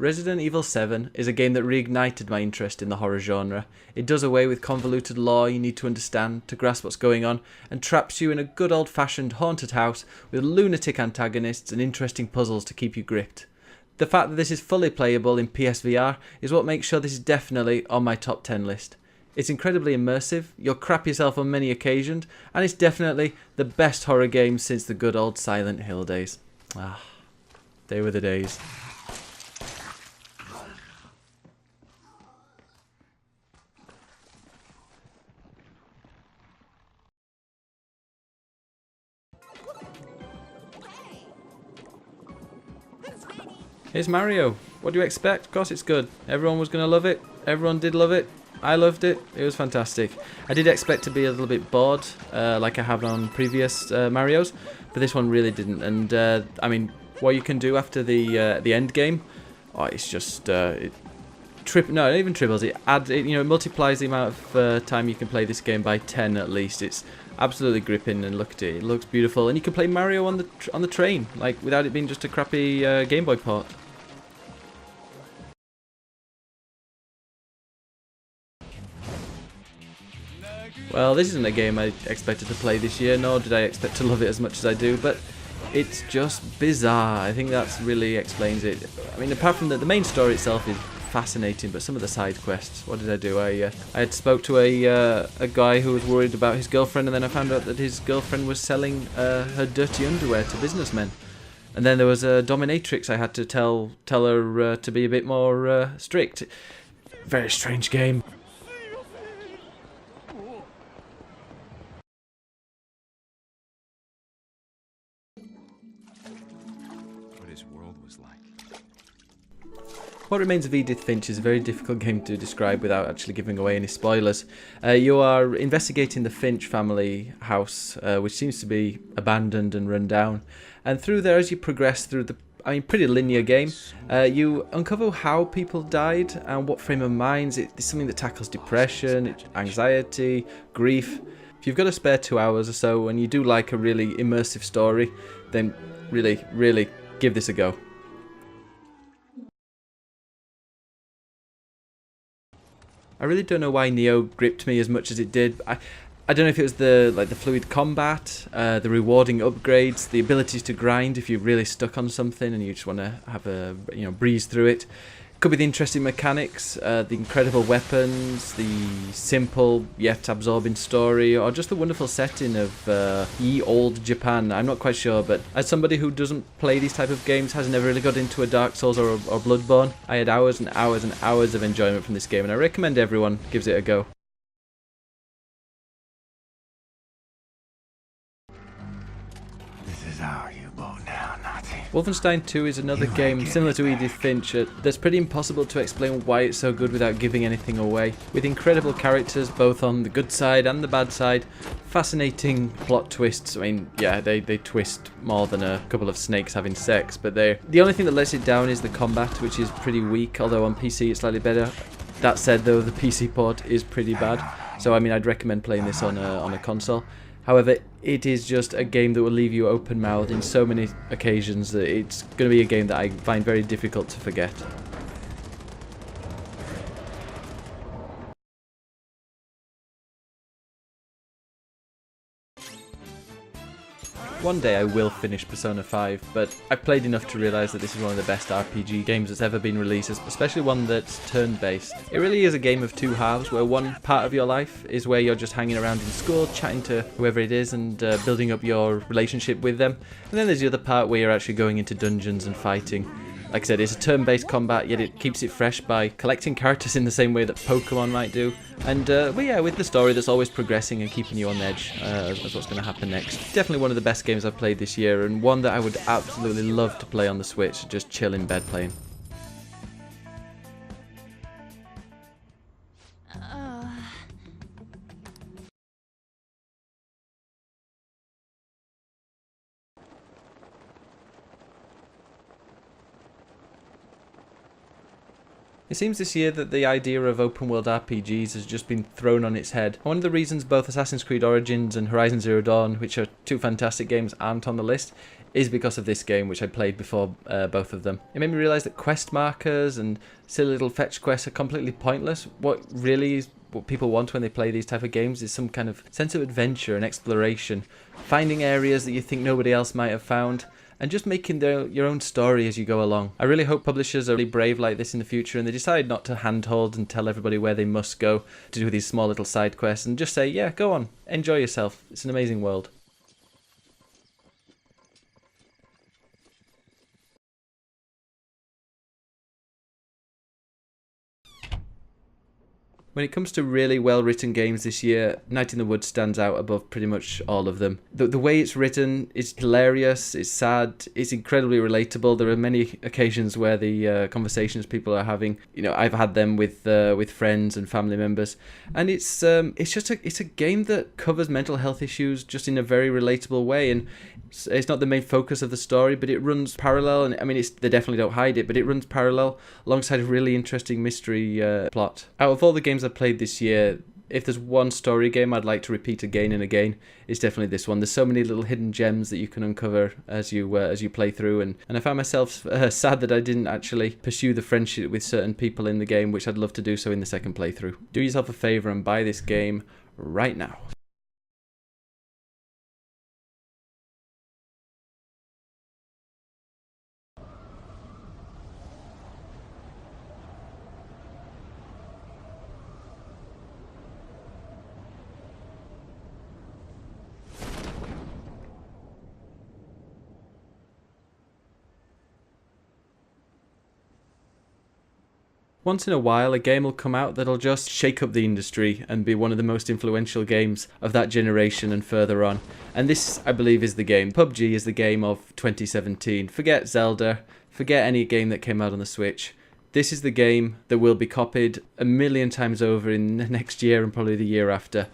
Resident Evil 7 is a game that reignited my interest in the horror genre. It does away with convoluted lore you need to understand to grasp what's going on, and traps you in a good old-fashioned haunted house with lunatic antagonists and interesting puzzles to keep you gripped. The fact that this is fully playable in PSVR is what makes sure this is definitely on my top 10 list. It's incredibly immersive, you'll crap yourself on many occasions, and it's definitely the best horror game since the good old Silent Hill days. Ah, they were the days. Here's Mario. What do you expect? Of course it's good. Everyone was going to love it. Everyone did love it. I loved it. It was fantastic. I did expect to be a little bit bored, like I have on previous Marios, but this one really didn't. And I mean, what you can do after the end game, oh, it's just not even triples. It multiplies the amount of time you can play this game by 10 at least. It's absolutely gripping, and look at it. It looks beautiful, and you can play Mario on the train, like without it being just a crappy Game Boy port. Well, this isn't a game I expected to play this year, nor did I expect to love it as much as I do, but it's just bizarre. I think that really explains it. I mean, apart from the main story itself is fascinating, but some of the side quests, what did I do? I had spoke to a guy who was worried about his girlfriend, and then I found out that his girlfriend was selling her dirty underwear to businessmen. And then there was a dominatrix I had to tell her to be a bit more strict. Very strange game. What Remains of Edith Finch is a very difficult game to describe without actually giving away any spoilers. You are investigating the Finch family house, which seems to be abandoned and run down. And through there, as you progress through the pretty linear game, you uncover how people died and what frame of minds. It's something that tackles depression, anxiety, grief. If you've got a spare 2 hours or so and you do like a really immersive story, then really, really give this a go. I really don't know why Neo gripped me as much as it did. I don't know if it was the fluid combat, the rewarding upgrades, the abilities to grind if you're really stuck on something and you just want to have a breeze through it. Could be the interesting mechanics, the incredible weapons, the simple yet absorbing story, or just the wonderful setting of ye old Japan. I'm not quite sure, but as somebody who doesn't play these type of games, has never really got into a Dark Souls or Bloodborne, I had hours and hours and hours of enjoyment from this game, and I recommend everyone gives it a go. This is how you go now, Nazi. Wolfenstein 2 is another game similar to Edith Finch that's pretty impossible to explain why it's so good without giving anything away. With incredible characters both on the good side and the bad side, fascinating plot twists. I mean, yeah, they twist more than a couple of snakes having sex, but the only thing that lets it down is the combat, which is pretty weak, although on PC it's slightly better. That said though, the PC port is pretty bad, so I mean I'd recommend playing this on a console. However, it is just a game that will leave you open-mouthed in so many occasions that it's going to be a game that I find very difficult to forget. One day I will finish Persona 5, but I've played enough to realise that this is one of the best RPG games that's ever been released, especially one that's turn-based. It really is a game of two halves, where one part of your life is where you're just hanging around in school, chatting to whoever it is and building up your relationship with them, and then there's the other part where you're actually going into dungeons and fighting. Like I said, it's a turn-based combat, yet it keeps it fresh by collecting characters in the same way that Pokemon might do. And, well, yeah, with the story that's always progressing and keeping you on edge as what's going to happen next. Definitely one of the best games I've played this year, and one that I would absolutely love to play on the Switch, just chill in bed playing. It seems this year that the idea of open world RPGs has just been thrown on its head. One of the reasons both Assassin's Creed Origins and Horizon Zero Dawn, which are two fantastic games, aren't on the list is because of this game, which I played before both of them. It made me realise that quest markers and silly little fetch quests are completely pointless. What really is what people want when they play these type of games is some kind of sense of adventure and exploration, finding areas that you think nobody else might have found, and just making your own story as you go along. I really hope publishers are really brave like this in the future, and they decide not to handhold and tell everybody where they must go to do these small little side quests, and just say, yeah, go on, enjoy yourself. It's an amazing world. When it comes to really well-written games this year, Night in the Woods stands out above pretty much all of them. The way it's written is hilarious, it's sad, it's incredibly relatable. There are many occasions where the conversations people are having, I've had them with friends and family members, and it's a game that covers mental health issues just in a very relatable way, and it's not the main focus of the story, but it runs parallel, and I mean, they definitely don't hide it, but it runs parallel alongside a really interesting mystery plot. Out of all the games I've played this year, if there's one story game I'd like to repeat again and again, it's definitely this one. There's so many little hidden gems that you can uncover as you play through, and I found myself sad that I didn't actually pursue the friendship with certain people in the game, which I'd love to do so in the second playthrough. Do yourself a favour and buy this game right now. Once in a while, a game will come out that'll just shake up the industry and be one of the most influential games of that generation and further on. And this, I believe, is the game. PUBG is the game of 2017. Forget Zelda, forget any game that came out on the Switch. This is the game that will be copied a million times over in the next year and probably the year after.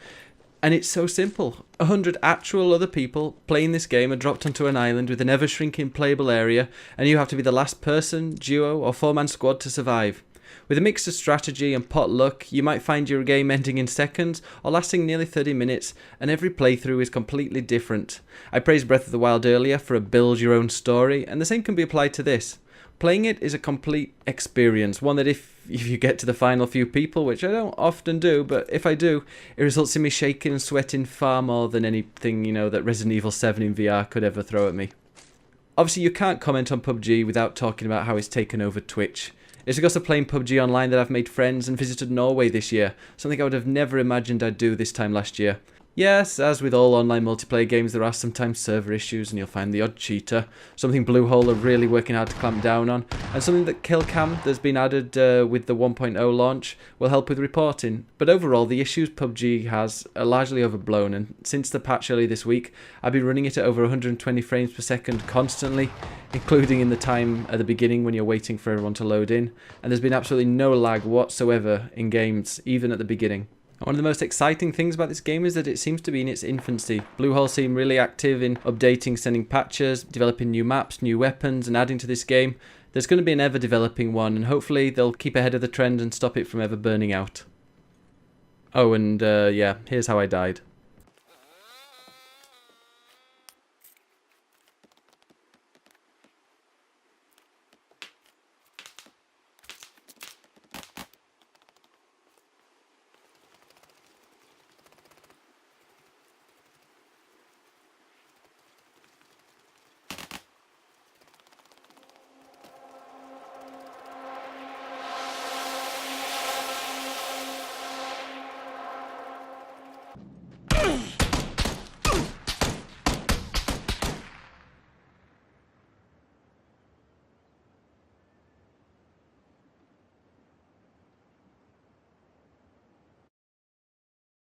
And it's so simple. 100 actual other people playing this game are dropped onto an island with an ever-shrinking playable area, and you have to be the last person, duo, or four-man squad to survive. With a mix of strategy and pot luck, you might find your game ending in seconds or lasting nearly 30 minutes, and every playthrough is completely different. I praised Breath of the Wild earlier for a build-your-own story, and the same can be applied to this. Playing it is a complete experience, one that if you get to the final few people, which I don't often do, but if I do, it results in me shaking and sweating far more than anything, that Resident Evil 7 in VR could ever throw at me. Obviously, you can't comment on PUBG without talking about how it's taken over Twitch. It's because of playing PUBG online that I've made friends and visited Norway this year, something I would have never imagined I'd do this time last year. Yes, as with all online multiplayer games, there are sometimes server issues and you'll find the odd cheater, something Bluehole are really working hard to clamp down on, and something that Killcam that's been added with the 1.0 launch will help with reporting. But overall, the issues PUBG has are largely overblown, and since the patch early this week, I've been running it at over 120 frames per second constantly, including in the time at the beginning when you're waiting for everyone to load in, and there's been absolutely no lag whatsoever in games, even at the beginning. One of the most exciting things about this game is that it seems to be in its infancy. Bluehole seem really active in updating, sending patches, developing new maps, new weapons, and adding to this game. There's going to be an ever-developing one, and hopefully they'll keep ahead of the trend and stop it from ever burning out. Oh, and yeah, here's how I died.